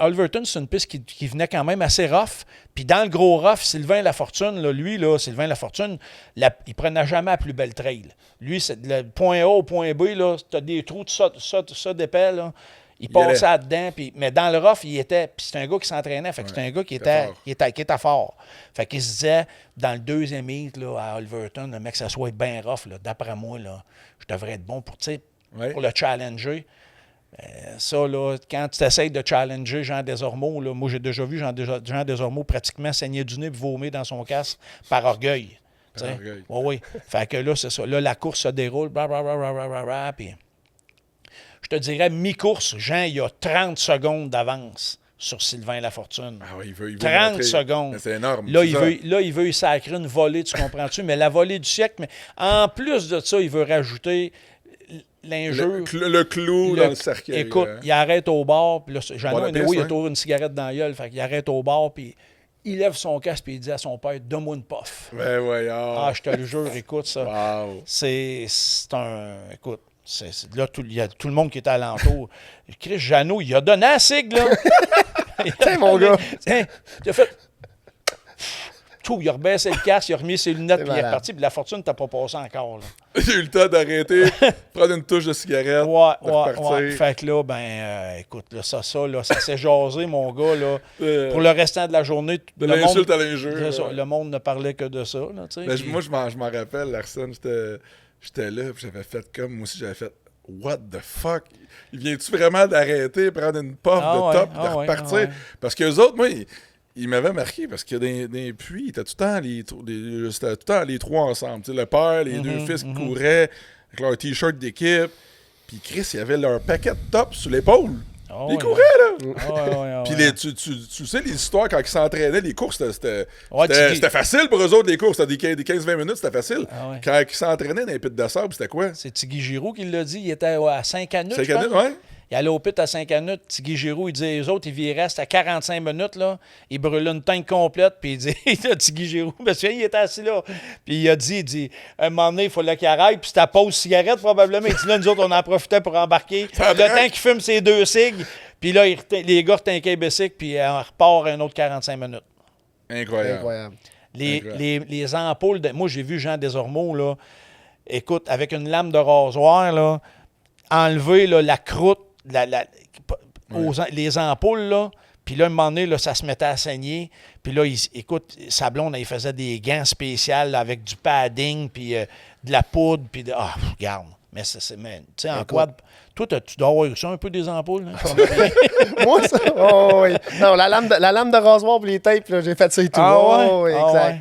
Alverton, c'est une piste qui venait quand même assez rough. Puis dans le gros rough, Sylvain Lafortune, là, Sylvain Lafortune, il prenait jamais la plus belle trail. Lui, c'est le point A au point B, là, t'as des trous de ça d'épais, là. Il passait là-dedans, mais dans le rough, il était... Puis c'est un gars qui s'entraînait, fait que c'est un gars qui était fort. Fait qu'il se disait, dans le deuxième heat, là, à Alverton, le mec, ça soit bien rough, là, d'après moi, là, je devrais être bon pour le challenger. Ça, là, quand tu essaies de challenger Jean Desormeaux, là, moi, j'ai déjà vu Jean Desormeaux pratiquement saigner du nez et vomir dans son casque par orgueil. Oui. Fait que là, c'est ça. Là, la course se déroule, puis je te dirais, mi-course, Jean, il a 30 secondes d'avance sur Sylvain Lafortune. Ah oui, il veut 30 montrer. secondes. Mais c'est énorme. Là, il veut y sacrer une volée, tu comprends-tu? Mais la volée du siècle, mais en plus de ça, il veut rajouter l'injure. Le clou dans le cercueil. Écoute, il arrête au bar, puis là, Jeannot, il a toujours une cigarette dans la gueule, fait qu'il arrête au bar, puis il lève son casque, puis il dit à son père, donne-moi une puff. Je te le jure, écoute, ça. Wow. C'est un... Écoute, là, il y a tout le monde qui était alentour. Chris Jeannot, il a donné à Sig, là. Tiens, mon gars. Tiens, il a fait... Il a rebaissé le casque, il a remis ses lunettes, puis il est reparti, puis Lafortune t'as pas passé encore, là. Il a eu le temps d'arrêter, prendre une touche de cigarette, Ouais. Fait que là, écoute, là, ça s'est jasé, mon gars, là. Pour le restant de la journée, de l'insulte à l'injure. Le monde ne parlait que de ça, là, tu sais. Moi, je m'en rappelle, Larson, j'étais là, puis j'avais fait comme, moi aussi, j'avais fait « What the fuck? Il vient-tu vraiment d'arrêter, prendre une puff de top, de repartir? » Parce qu'eux autres, moi, ils m'avaient marqué parce que dans les puits, c'était tout le temps les trois ensemble. T'sais, le père, les deux fils qui couraient avec leur t-shirt d'équipe. Puis Chris, il y avait leur paquet de top sur l'épaule. Ils couraient, là! Puis tu sais, les histoires, quand ils s'entraînaient, les courses, c'était facile pour eux autres, les courses. C'était des 15-20 minutes, c'était facile. Quand ils s'entraînaient dans les pits de sable, c'était quoi? C'est Tigui Giroux qui l'a dit. Il était à 5 minutes. 5 minutes, oui. Il allait au pit à 5 minutes. Tigui Giroux, il disait, les autres, ils restent à 45 minutes, là. Il brûlait une tank complète, puis il dit, Tigui Giroux, parce qu'il était assis là. Puis il a dit, à un moment donné, il fallait qu'il arrête, puis c'était à pause cigarette, probablement. Il dit, là, nous autres, on en profitait pour embarquer. Le temps qu'il fume ses 2 cigues, puis là, les gars retinquaient bicycle, puis on repart un autre 45 minutes. Incroyable. Les ampoules, moi, j'ai vu Jean Desormeaux, là, écoute, avec une lame de rasoir, là, enlever là, la croûte, les ampoules, là, puis là, un moment donné, là, ça se mettait à saigner. Puis là, écoute, sa blonde, il faisait des gants spéciaux là, avec du padding, puis de la poudre, puis de... Ah, regarde. Mais tu sais, en quad... Toi, tu dois avoir eu ça un peu des ampoules, hein? Moi, ça? Oh, oui. Non, la lame de rasoir pour les tapes, là, j'ai fait ça et tout. Ah, ouais? Exact. Ouais.